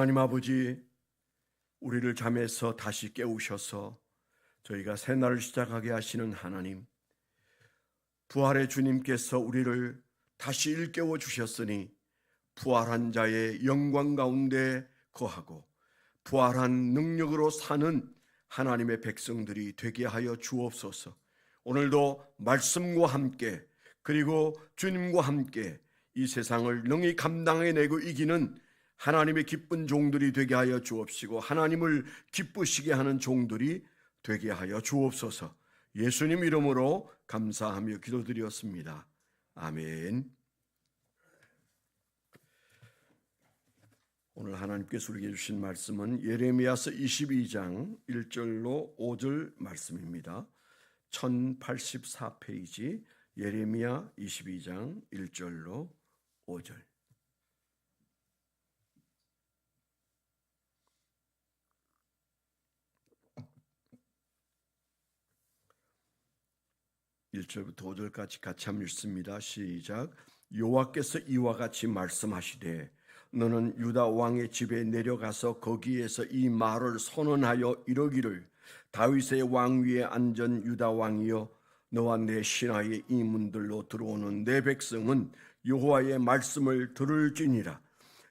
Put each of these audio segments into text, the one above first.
하나님 아버지, 우리를 잠에서 다시 깨우셔서 저희가 새날을 시작하게 하시는 하나님, 부활의 주님께서 우리를 다시 일깨워 주셨으니 부활한 자의 영광 가운데 거하고 부활한 능력으로 사는 하나님의 백성들이 되게 하여 주옵소서. 오늘도 말씀과 함께 그리고 주님과 함께 이 세상을 능히 감당해내고 이기는 하나님의 기쁜 종들이 되게 하여 주옵시고 하나님을 기쁘시게 하는 종들이 되게 하여 주옵소서. 예수님 이름으로 감사하며 기도드렸습니다. 아멘. 오늘 하나님께서 우리에게 주신 말씀은 예레미야서 22장 1절로 5절 말씀입니다. 1084페이지 예레미야 22장 1절로 5절. (1절부터 5절까지) 같이 한번 읽습니다. 시작. 여호와께서 이와 같이 말씀하시되 너는 유다 왕의 집에 내려가서 거기에서 이 말을 선언하여 이르기를 다윗의 왕 위에 앉은 유다 왕이여 너와 내 신하의 이 문들로 들어오는 내 백성은 여호와의 말씀을 들을지니라.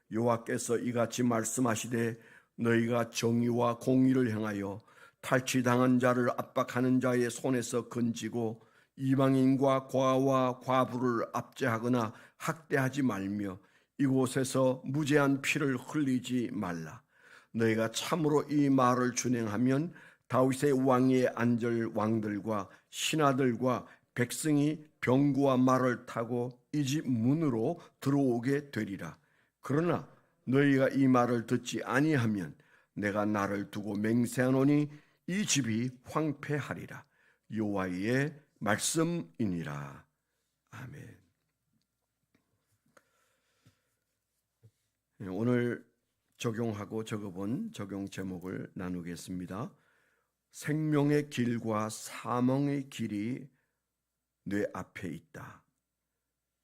여호와께서 이같이 말씀하시되 너희가 정의와 공의를 행하여 탈취당한 자를 압박하는 자의 손에서 건지고 이방인과 과와 과부를 압제하거나 학대하지 말며 이곳에서 무죄한 피를 흘리지 말라. 너희가 참으로 이 말을 준행하면 다윗의 왕위에 앉을 왕들과 신하들과 백성이 병거와 말을 타고 이 집 문으로 들어오게 되리라. 그러나 너희가 이 말을 듣지 아니하면 내가 나를 두고 맹세하노니 이 집이 황폐하리라. 여호와의 말씀이니라. 아멘. 오늘 적용하고 적어본 적용 제목을 나누겠습니다. 생명의 길과 사망의 길이 내 앞에 있다.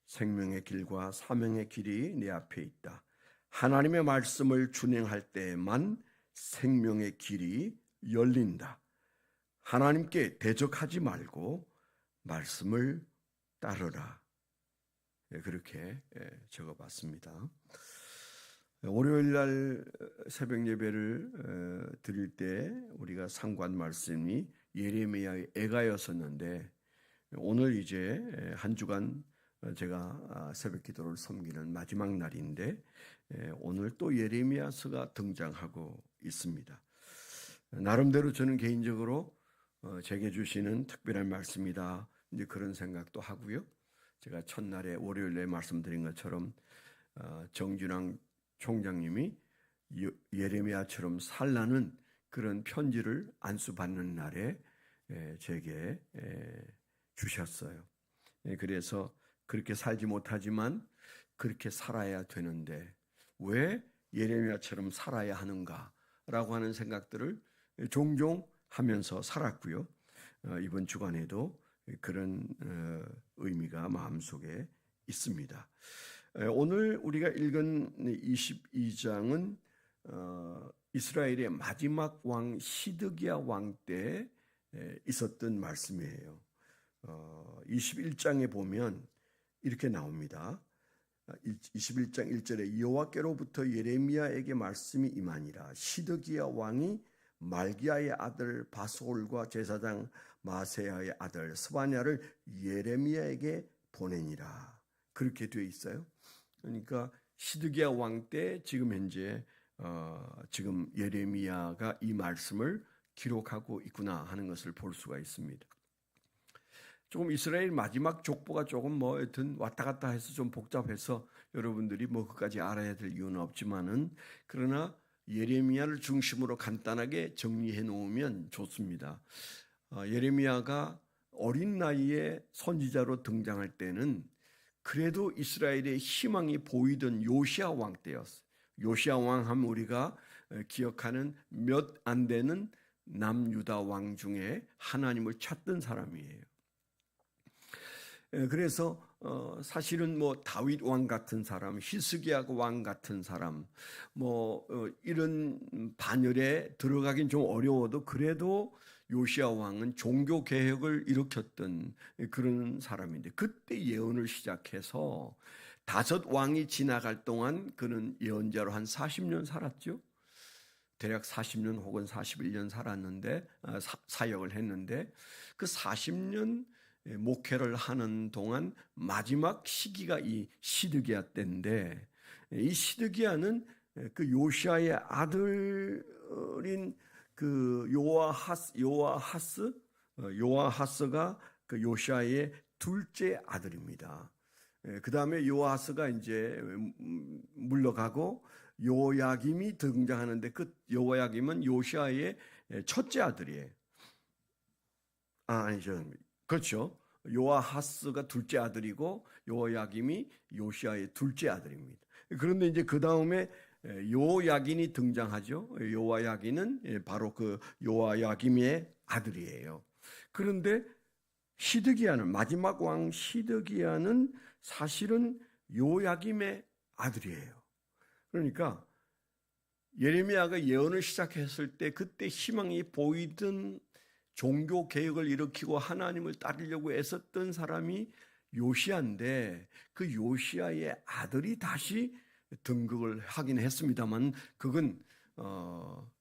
생명의 길과 사망의 길이 내 앞에 있다. 하나님의 말씀을 준행할 때에만 생명의 길이 열린다. 하나님께 대적하지 말고 말씀을 따르라. 그렇게 적어봤습니다. 월요일 날 새벽 예배를 드릴 때 우리가 상고한 말씀이 예레미야의 애가였었는데 오늘 이제 한 주간 제가 새벽 기도를 섬기는 마지막 날인데 오늘 또 예레미야서가 등장하고 있습니다. 나름대로 저는 개인적으로 제게 주시는 특별한 말씀이다, 이제 그런 생각도 하고요. 제가 첫날에 월요일에 말씀드린 것처럼 정준왕 총장님이 예레미야처럼 살라는 그런 편지를 안수받는 날에 제게 주셨어요. 그래서 그렇게 살지 못하지만 그렇게 살아야 되는데 왜 예레미야처럼 살아야 하는가라고 하는 생각들을 종종 하면서 살았고요. 이번 주간에도 그런 의미가 마음속에 있습니다. 오늘 우리가 읽은 22장은 이스라엘의 마지막 왕 시드기야 왕 때 있었던 말씀이에요. 21장에 보면 이렇게 나옵니다. 21장 1절에 여호와께로부터 예레미야에게 말씀이 임하니라. 시드기야 왕이 말기야의 아들 바솔과 제사장 마세야의 아들 스바냐를 예레미야에게 보내니라. 그렇게 되어 있어요. 그러니까 시드기야 왕 때 지금 현재 지금 예레미야가 이 말씀을 기록하고 있구나 하는 것을 볼 수가 있습니다. 조금 이스라엘 마지막 족보가 조금 하여튼 왔다 갔다 해서 좀 복잡해서 여러분들이 그까지 알아야 될 이유는 없지만은 그러나 예레미야를 중심으로 간단하게 정리해 놓으면 좋습니다. 예레미야가 어린 나이에 선지자로 등장할 때는 그래도 이스라엘의 희망이 보이던 요시야 왕 때였어요. 요시야 왕 하면 우리가 기억하는 몇 안 되는 남유다 왕 중에 하나님을 찾던 사람이에요. 그래서 사실은 뭐 다윗 왕 같은 사람, 히스기야 왕 같은 사람, 이런 반열에 들어가긴 좀 어려워도 그래도 요시야 왕은 종교 개혁을 일으켰던 그런 사람인데, 그때 예언을 시작해서 5왕이 지나갈 동안 그는 예언자로 한 40년 살았죠. 대략 40년 혹은 41년 살았는데, 사역을 했는데, 그 40년 목회를 하는 동안 마지막 시기가 이 시드기야 때인데, 이 시드기야는 그 요시아의 아들인 그 요아하스가 그 요시아의 둘째 아들입니다. 그 다음에 요아하스가 이제 물러가고 요야김이 등장하는데, 그 요야김은 요시아의 첫째 아들이에요. 아니죠. 그렇죠. 요아하스가 둘째 아들이고 요야김이 요시아의 둘째 아들입니다. 그런데 이제 그 다음에 요야긴이 등장하죠. 요야긴은 바로 그 요야김의 아들이에요. 그런데 시드기야는, 마지막 왕 시드기야는 사실은 요야김의 아들이에요. 그러니까 예레미야가 예언을 시작했을 때 그때 희망이 보이던 종교 개혁을 일으키고 하나님을 따르려고 애썼던 사람이 요시야인데, 그 요시야의 아들이 다시 등극을 하긴 했습니다만, 그건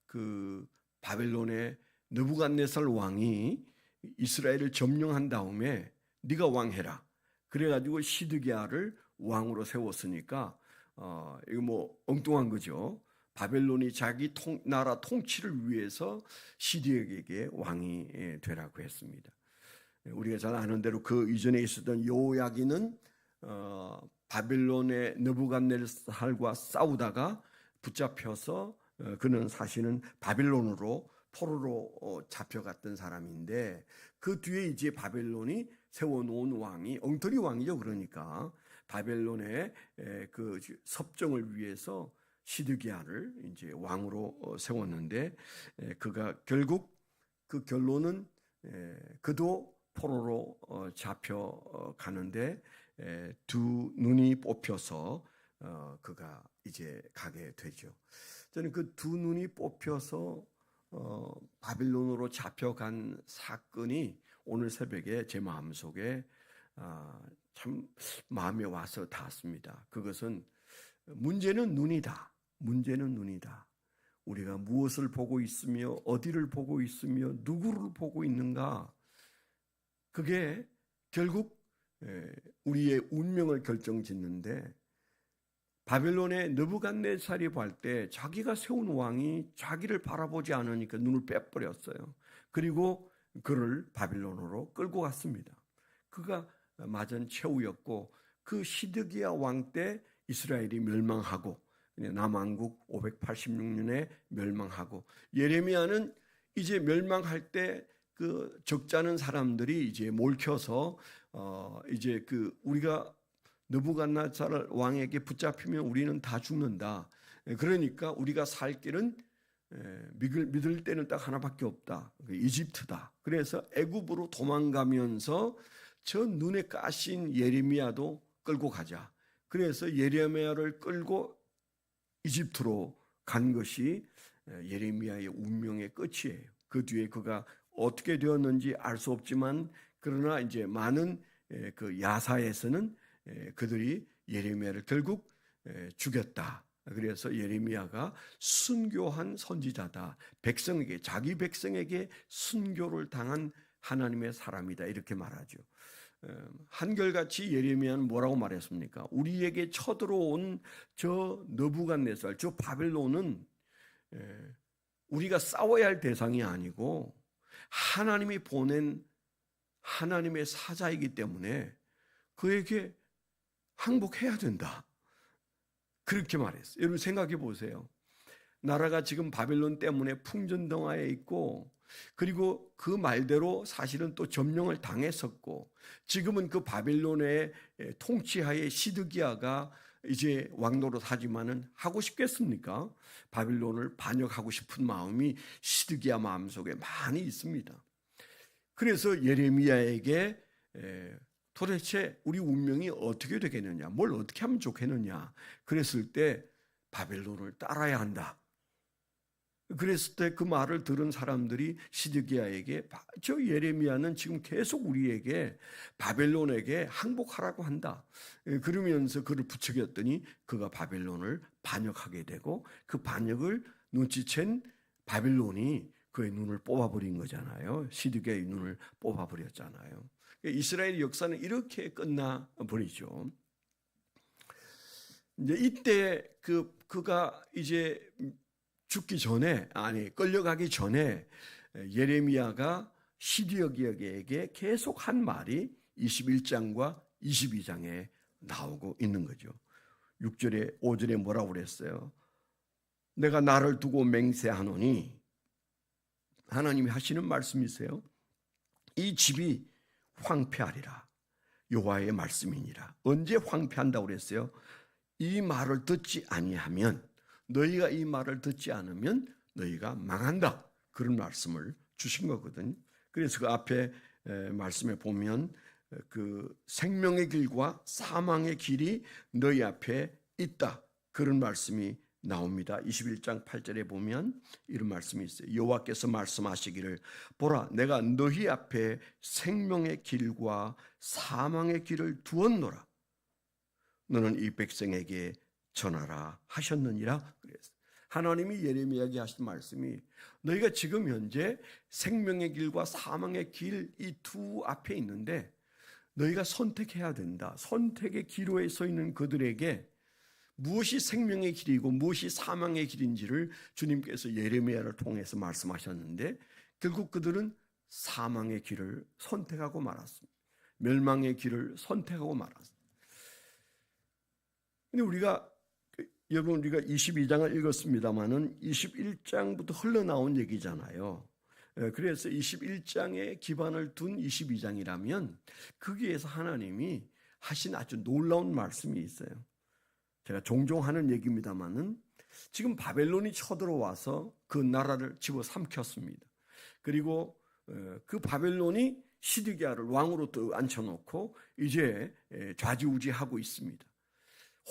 그 바벨론의 느부갓네살 왕이 이스라엘을 점령한 다음에 네가 왕해라, 그래가지고 시드기야를 왕으로 세웠으니까 이거 뭐 엉뚱한 거죠. 바벨론이 자기 나라 통치를 위해서 시드기야에게 왕이 되라고 했습니다. 우리가 잘 아는 대로 그 이전에 있었던 요야긴은 바벨론의 느부갓네살과 싸우다가 붙잡혀서 그는 사실은 바벨론으로 포로로 잡혀갔던 사람인데, 그 뒤에 이제 바벨론이 세워놓은 왕이 엉터리 왕이죠. 그러니까 바벨론의 그 섭정을 위해서 시드기야를 이제 왕으로 세웠는데, 그가 결국 그 결론은 그도 포로로 잡혀가는데 두 눈이 뽑혀서 그가 이제 가게 되죠. 저는 그 두 눈이 뽑혀서 바빌론으로 잡혀간 사건이 오늘 새벽에 제 마음속에 참 마음에 와서 닿았습니다. 그것은 문제는 눈이다. 문제는 눈이다. 우리가 무엇을 보고 있으며 어디를 보고 있으며 누구를 보고 있는가, 그게 결국 우리의 운명을 결정짓는데, 바벨론의 느부갓네살이 볼 때 자기가 세운 왕이 자기를 바라보지 않으니까 눈을 빼버렸어요. 그리고 그를 바벨론으로 끌고 갔습니다. 그가 맞은 최후였고, 그 시드기야 왕 때 이스라엘이 멸망하고 남왕국 586년에 멸망하고, 예레미야는 이제 멸망할 때 그 적잖은 사람들이 이제 몰켜서 이제 그 우리가 느부갓네살 왕에게 붙잡히면 우리는 다 죽는다. 그러니까 우리가 살 길은 믿을 때는 딱 하나밖에 없다. 이집트다. 그래서 애굽으로 도망가면서 저 눈에 까신 예레미야도 끌고 가자. 그래서 예레미야를 끌고 이집트로 간 것이 예레미야의 운명의 끝이에요. 그 뒤에 그가 어떻게 되었는지 알 수 없지만, 그러나 이제 많은 그 야사에서는 그들이 예레미야를 결국 죽였다. 그래서 예레미야가 순교한 선지자다. 백성에게, 자기 백성에게 순교를 당한 하나님의 사람이다. 이렇게 말하죠. 한결같이 예레미야는 뭐라고 말했습니까? 우리에게 쳐들어온 저 느부갓네살, 저 바벨론은 우리가 싸워야 할 대상이 아니고 하나님이 보낸 하나님의 사자이기 때문에 그에게 항복해야 된다. 그렇게 말했어요. 여러분 생각해 보세요. 나라가 지금 바벨론 때문에 풍전등화에 있고, 그리고 그 말대로 사실은 또 점령을 당했었고, 지금은 그 바벨론의 통치하에 시드기야가 이제 왕노릇 하지만은 하고 싶겠습니까? 바벨론을 반역하고 싶은 마음이 시드기야 마음속에 많이 있습니다. 그래서 예레미야에게 도대체 우리 운명이 어떻게 되겠느냐, 뭘 어떻게 하면 좋겠느냐. 그랬을 때 바벨론을 따라야 한다. 그랬을 때 그 말을 들은 사람들이 시드기야에게, 저 예레미야는 지금 계속 우리에게 바벨론에게 항복하라고 한다. 그러면서 그를 부추겼더니 그가 바벨론을 반역하게 되고, 그 반역을 눈치챈 바벨론이 그의 눈을 뽑아버린 거잖아요. 시드기야의 눈을 뽑아버렸잖아요. 이스라엘 역사는 이렇게 끝나버리죠. 이제 이때 그가 이제 죽기 전에, 끌려가기 전에 예레미야가 시드기야에게 계속 한 말이 21장과 22장에 나오고 있는 거죠. 6절에 5절에 뭐라고 그랬어요? 내가 나를 두고 맹세하노니, 하나님이 하시는 말씀이세요. 이 집이 황폐하리라. 여호와의 말씀이니라. 언제 황폐한다고 그랬어요? 이 말을 듣지 아니하면, 너희가 이 말을 듣지 않으면 너희가 망한다. 그런 말씀을 주신 거거든요. 그래서 그 앞에 말씀에 보면 그 생명의 길과 사망의 길이 너희 앞에 있다. 그런 말씀이 나옵니다. 21장 8절에 보면 이런 말씀이 있어요. 여호와께서 말씀하시기를, 보라, 내가 너희 앞에 생명의 길과 사망의 길을 두었노라. 너는 이 백성에게 전하라 하셨느니라. 그랬어요. 하나님이 예레미야에게 하신 말씀이, 너희가 지금 현재 생명의 길과 사망의 길, 이 두 앞에 있는데 너희가 선택해야 된다. 선택의 기로에 서 있는 그들에게 무엇이 생명의 길이고 무엇이 사망의 길인지를 주님께서 예레미야를 통해서 말씀하셨는데, 결국 그들은 사망의 길을 선택하고 말았습니다. 멸망의 길을 선택하고 말았습니다. 근데 여러분, 우리가 22장을 읽었습니다만은 21장부터 흘러나온 얘기잖아요. 그래서 21장에 기반을 둔 22장이라면 거기에서 하나님이 하신 아주 놀라운 말씀이 있어요. 제가 종종 하는 얘기입니다만은 지금 바벨론이 쳐들어와서 그 나라를 집어삼켰습니다. 그리고 그 바벨론이 시드기야를 왕으로 또 앉혀놓고 이제 좌지우지하고 있습니다.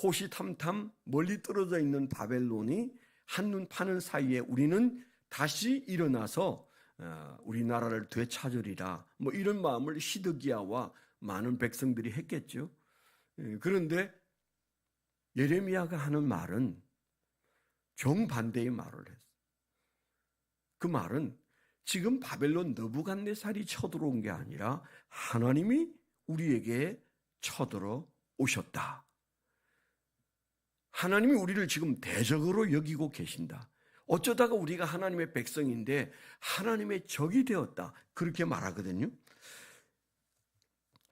호시탐탐 멀리 떨어져 있는 바벨론이 한눈 파는 사이에 우리는 다시 일어나서 우리나라를 되찾으리라, 뭐 이런 마음을 시드기야와 많은 백성들이 했겠죠. 그런데 예레미야가 하는 말은 정반대의 말을 했어요. 그 말은 지금 바벨론 느부갓네살이 쳐들어온 게 아니라 하나님이 우리에게 쳐들어 오셨다. 하나님이 우리를 지금 대적으로 여기고 계신다. 어쩌다가 우리가 하나님의 백성인데 하나님의 적이 되었다. 그렇게 말하거든요.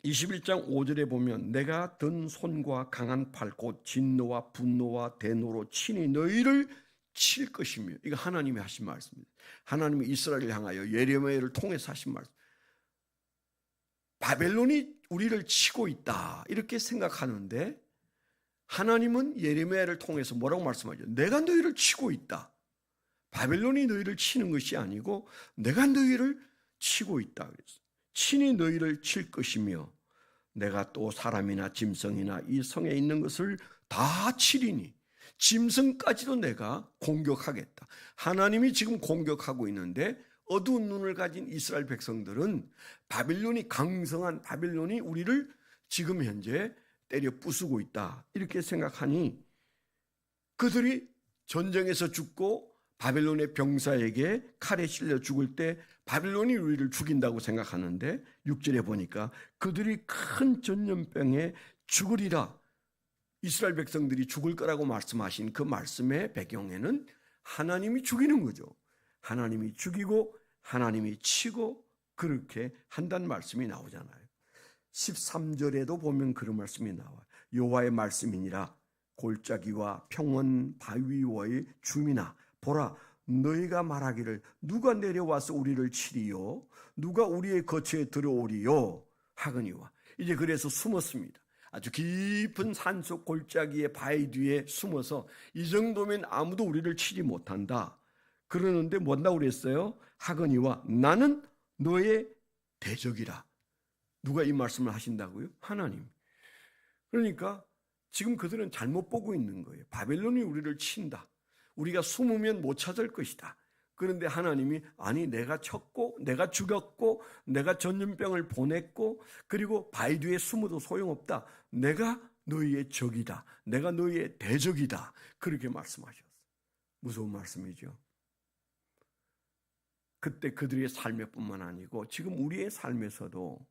21장 5절에 보면 내가 든 손과 강한 팔 곧 진노와 분노와 대노로 친히 너희를 칠 것이며, 이거 하나님이 하신 말씀입니다. 하나님이 이스라엘을 향하여 예레미야를 통해서 하신 말씀. 바벨론이 우리를 치고 있다 이렇게 생각하는데 하나님은 예레미야를 통해서 뭐라고 말씀하죠? 내가 너희를 치고 있다. 바벨론이 너희를 치는 것이 아니고 내가 너희를 치고 있다 그랬어요. 친히 너희를 칠 것이며 내가 또 사람이나 짐승이나 이 성에 있는 것을 다 치리니, 짐승까지도 내가 공격하겠다. 하나님이 지금 공격하고 있는데 어두운 눈을 가진 이스라엘 백성들은 바벨론이, 강성한 바벨론이 우리를 지금 현재 때려 부수고 있다 이렇게 생각하니 그들이 전쟁에서 죽고 바벨론의 병사에게 칼에 찔려 죽을 때 바벨론이 우리를 죽인다고 생각하는데 6절에 보니까 그들이 큰 전염병에 죽으리라. 이스라엘 백성들이 죽을 거라고 말씀하신 그 말씀의 배경에는 하나님이 죽이는 거죠. 하나님이 죽이고 하나님이 치고 그렇게 한다는 말씀이 나오잖아요. 13절에도 보면 그런 말씀이 나와요. 여호와의 말씀이니라. 골짜기와 평원 바위와의 주민아, 보라, 너희가 말하기를 누가 내려와서 우리를 치리요, 누가 우리의 거처에 들어오리요 하거니와. 이제 그래서 숨었습니다. 아주 깊은 산속 골짜기의 바위 뒤에 숨어서 이 정도면 아무도 우리를 치지 못한다. 그러는데 뭐라고 그랬어요? 하거니와 나는 너의 대적이라. 누가 이 말씀을 하신다고요? 하나님. 그러니까 지금 그들은 잘못 보고 있는 거예요. 바벨론이 우리를 친다. 우리가 숨으면 못 찾을 것이다. 그런데 하나님이 아니 내가 쳤고 내가 죽였고 내가 전염병을 보냈고 그리고 바위 뒤에 숨어도 소용없다. 내가 너희의 적이다. 내가 너희의 대적이다. 그렇게 말씀하셨어요. 무서운 말씀이죠. 그때 그들의 삶에 뿐만 아니고 지금 우리의 삶에서도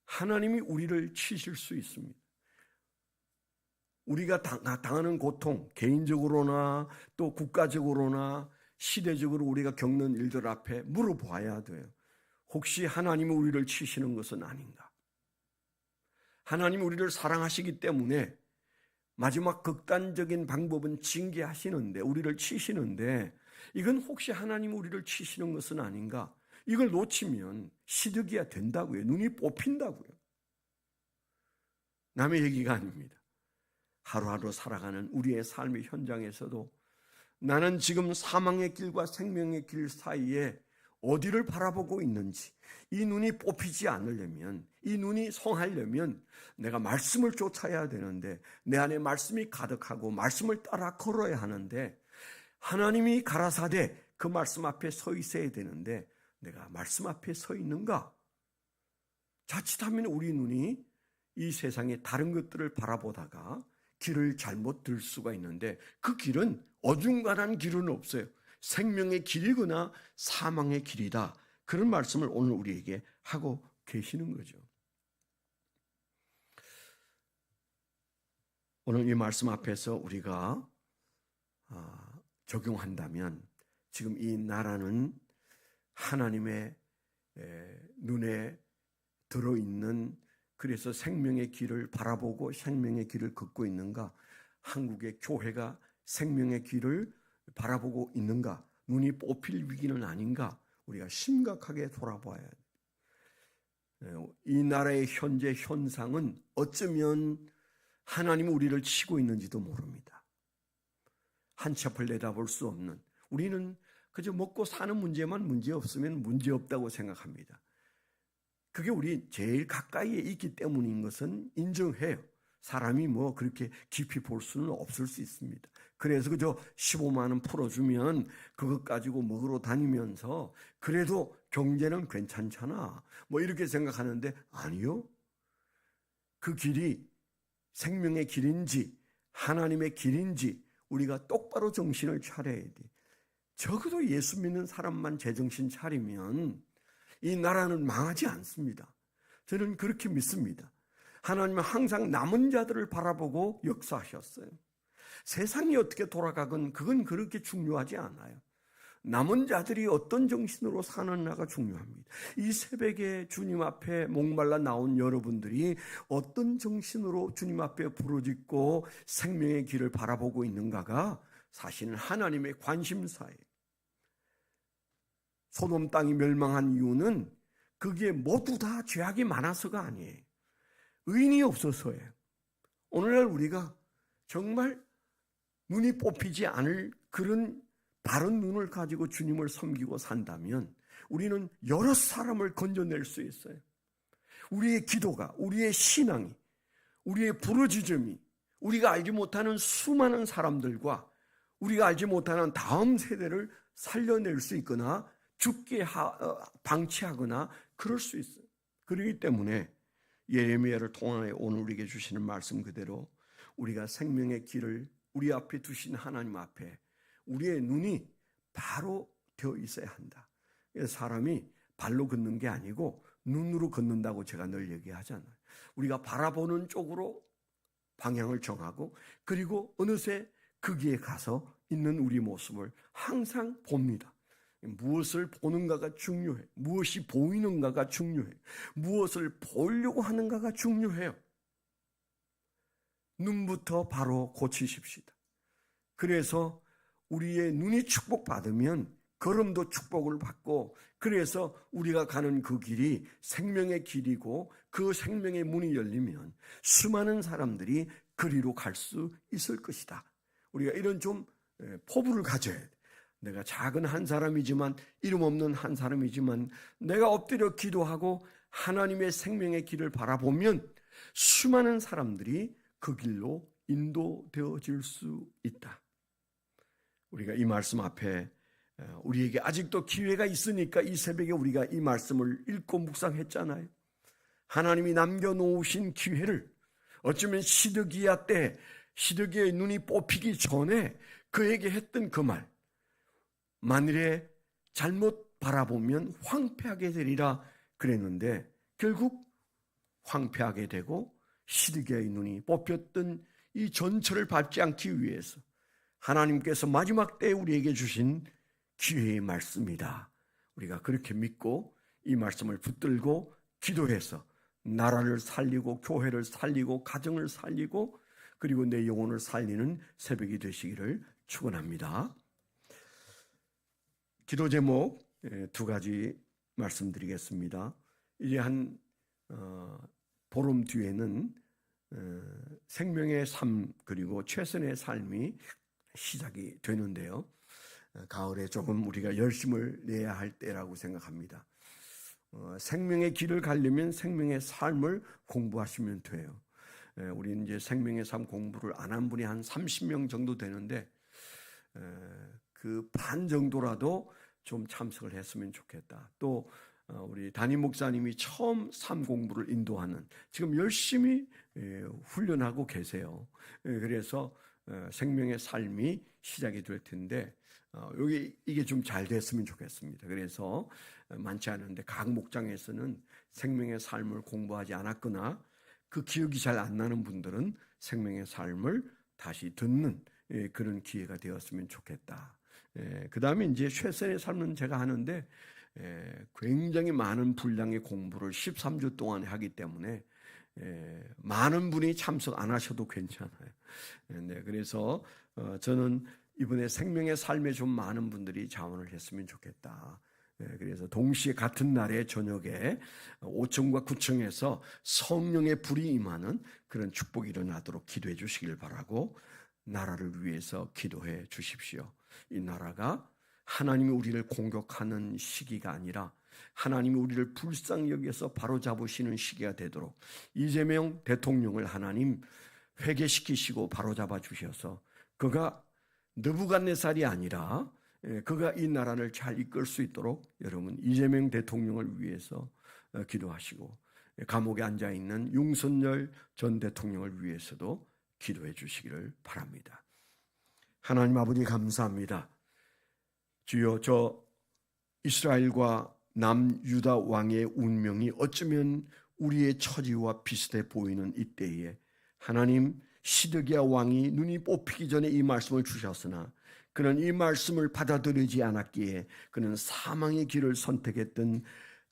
하나님이 우리를 치실 수 있습니다. 우리가 당하는 고통, 개인적으로나 또 국가적으로나 시대적으로 우리가 겪는 일들 앞에 물어봐야 돼요. 혹시 하나님이 우리를 치시는 것은 아닌가? 하나님이 우리를 사랑하시기 때문에 마지막 극단적인 방법은 징계하시는데, 우리를 치시는데, 이건 혹시 하나님이 우리를 치시는 것은 아닌가? 이걸 놓치면 시드기야 된다고요. 눈이 뽑힌다고요. 남의 얘기가 아닙니다. 하루하루 살아가는 우리의 삶의 현장에서도 나는 지금 사망의 길과 생명의 길 사이에 어디를 바라보고 있는지, 이 눈이 뽑히지 않으려면, 이 눈이 성하려면 내가 말씀을 쫓아야 되는데, 내 안에 말씀이 가득하고 말씀을 따라 걸어야 하는데, 하나님이 가라사대 그 말씀 앞에 서 있어야 되는데 내가 말씀 앞에 서 있는가? 자칫하면 우리 눈이 이 세상의 다른 것들을 바라보다가 길을 잘못 들 수가 있는데, 그 길은 어중간한 길은 없어요. 생명의 길이거나 사망의 길이다. 그런 말씀을 오늘 우리에게 하고 계시는 거죠. 오늘 이 말씀 앞에서 우리가 적용한다면 지금 이 나라는 하나님의 눈에 들어있는, 그래서 생명의 길을 바라보고 생명의 길을 걷고 있는가? 한국의 교회가 생명의 길을 바라보고 있는가? 눈이 뽑힐 위기는 아닌가? 우리가 심각하게 돌아봐야 해요. 이 나라의 현재 현상은 어쩌면 하나님이 우리를 치고 있는지도 모릅니다. 한치 앞을 내다볼 수 없는, 우리는 그저 먹고 사는 문제만 문제 없으면 문제 없다고 생각합니다. 그게 우리 제일 가까이에 있기 때문인 것은 인정해요. 사람이 뭐 그렇게 깊이 볼 수는 없을 수 있습니다. 그래서 그저 15만 원 풀어주면 그것 가지고 먹으러 다니면서 그래도 경제는 괜찮잖아, 뭐 이렇게 생각하는데, 아니요. 그 길이 생명의 길인지 하나님의 길인지 우리가 똑바로 정신을 차려야 돼. 적어도 예수 믿는 사람만 제정신 차리면 이 나라는 망하지 않습니다. 저는 그렇게 믿습니다. 하나님은 항상 남은 자들을 바라보고 역사하셨어요. 세상이 어떻게 돌아가건 그건 그렇게 중요하지 않아요. 남은 자들이 어떤 정신으로 사느냐가 중요합니다. 이 새벽에 주님 앞에 목말라 나온 여러분들이 어떤 정신으로 주님 앞에 부르짖고 생명의 길을 바라보고 있는가가 사실은 하나님의 관심사예요. 소돔 땅이 멸망한 이유는 그게 모두 다 죄악이 많아서가 아니에요. 의인이 없어서예요. 오늘날 우리가 정말 눈이 뽑히지 않을 그런 바른 눈을 가지고 주님을 섬기고 산다면 우리는 여러 사람을 건져낼 수 있어요. 우리의 기도가, 우리의 신앙이, 우리의 부르짖음이 우리가 알지 못하는 수많은 사람들과 우리가 알지 못하는 다음 세대를 살려낼 수 있거나 죽게 방치하거나 그럴 수 있어요. 그렇기 때문에 예레미야를 통해 오늘 우리에게 주시는 말씀 그대로 우리가 생명의 길을 우리 앞에 두신 하나님 앞에 우리의 눈이 바로 되어 있어야 한다. 사람이 발로 걷는 게 아니고 눈으로 걷는다고 제가 늘 얘기하잖아요. 우리가 바라보는 쪽으로 방향을 정하고 그리고 어느새 거기에 가서 있는 우리 모습을 항상 봅니다. 무엇을 보는가가 중요해. 무엇이 보이는가가 중요해. 무엇을 보려고 하는가가 중요해요. 눈부터 바로 고치십시다. 그래서 우리의 눈이 축복받으면 걸음도 축복을 받고, 그래서 우리가 가는 그 길이 생명의 길이고 그 생명의 문이 열리면 수많은 사람들이 그리로 갈 수 있을 것이다. 우리가 이런 좀 포부를 가져야 돼. 내가 작은 한 사람이지만, 이름 없는 한 사람이지만 내가 엎드려 기도하고 하나님의 생명의 길을 바라보면 수많은 사람들이 그 길로 인도되어질 수 있다. 우리가 이 말씀 앞에 우리에게 아직도 기회가 있으니까 이 새벽에 우리가 이 말씀을 읽고 묵상했잖아요. 하나님이 남겨놓으신 기회를 어쩌면 시드기야 때 시드기의 눈이 뽑히기 전에 그에게 했던 그 말, 만일에 잘못 바라보면 황폐하게 되리라 그랬는데 결국 황폐하게 되고 시드기야의 눈이 뽑혔던 이 전철을 밟지 않기 위해서 하나님께서 마지막 때에 우리에게 주신 기회의 말씀이다. 우리가 그렇게 믿고 이 말씀을 붙들고 기도해서 나라를 살리고 교회를 살리고 가정을 살리고 그리고 내 영혼을 살리는 새벽이 되시기를 축원합니다. 기도 제목 두 가지 말씀드리겠습니다. 이제 한 보름 뒤에는 생명의 삶 그리고 최선의 삶이 시작이 되는데요. 가을에 조금 우리가 열심을 내야 할 때라고 생각합니다. 생명의 길을 가려면 생명의 삶을 공부하시면 돼요. 우리는 이제 생명의 삶 공부를 안 한 분이 한 30명 정도 되는데 그 반 정도라도 좀 참석을 했으면 좋겠다. 또 우리 담임 목사님이 처음 삶 공부를 인도하는 지금 열심히 훈련하고 계세요. 그래서 생명의 삶이 시작이 될 텐데 이게 좀 잘 됐으면 좋겠습니다. 그래서 많지 않은데 각 목장에서는 생명의 삶을 공부하지 않았거나 그 기억이 잘 안 나는 분들은 생명의 삶을 다시 듣는 그런 기회가 되었으면 좋겠다. 그 다음에 이제 최선의 삶은 제가 하는데 굉장히 많은 분량의 공부를 13주 동안 하기 때문에 많은 분이 참석 안 하셔도 괜찮아요. 네, 그래서 저는 이번에 생명의 삶에 좀 많은 분들이 자원을 했으면 좋겠다. 그래서 동시에 같은 날에 저녁에 5층과 9층에서 성령의 불이 임하는 그런 축복이 일어나도록 기도해 주시길 바라고 나라를 위해서 기도해 주십시오. 이 나라가 하나님이 우리를 공격하는 시기가 아니라 하나님이 우리를 불쌍히 여겨서 바로잡으시는 시기가 되도록 이재명 대통령을 하나님 회개시키시고 바로잡아 주셔서 그가 느부갓네살이 아니라 그가 이 나라를 잘 이끌 수 있도록 여러분 이재명 대통령을 위해서 기도하시고 감옥에 앉아있는 윤석열 전 대통령을 위해서도 기도해 주시기를 바랍니다. 하나님 아버지 감사합니다. 주여 저 이스라엘과 남유다 왕의 운명이 어쩌면 우리의 처지와 비슷해 보이는 이때에 하나님 시드기야 왕이 눈이 뽑히기 전에 이 말씀을 주셨으나 그는 이 말씀을 받아들이지 않았기에 그는 사망의 길을 선택했던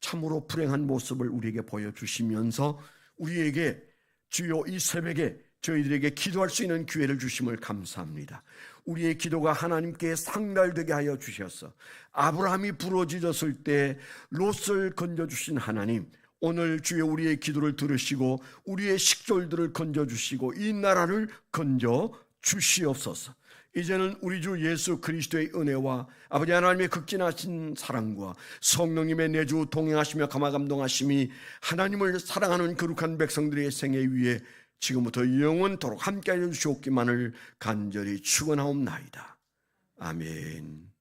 참으로 불행한 모습을 우리에게 보여주시면서 우리에게 주여 이 새벽에 저희들에게 기도할 수 있는 기회를 주심을 감사합니다. 우리의 기도가 하나님께 상달되게 하여 주셔서 아브라함이 부러지셨을 때 롯을 건져주신 하나님, 오늘 주여 우리의 기도를 들으시고 우리의 식솔들을 건져주시고 이 나라를 건져주시옵소서. 이제는 우리 주 예수 그리스도의 은혜와 아버지 하나님의 극진하신 사랑과 성령님의 내주 동행하시며 감화감동하심이 하나님을 사랑하는 거룩한 백성들의 생애 위에 지금부터 영원토록 함께하여 주시옵기만을 간절히 축원하옵나이다. 아멘.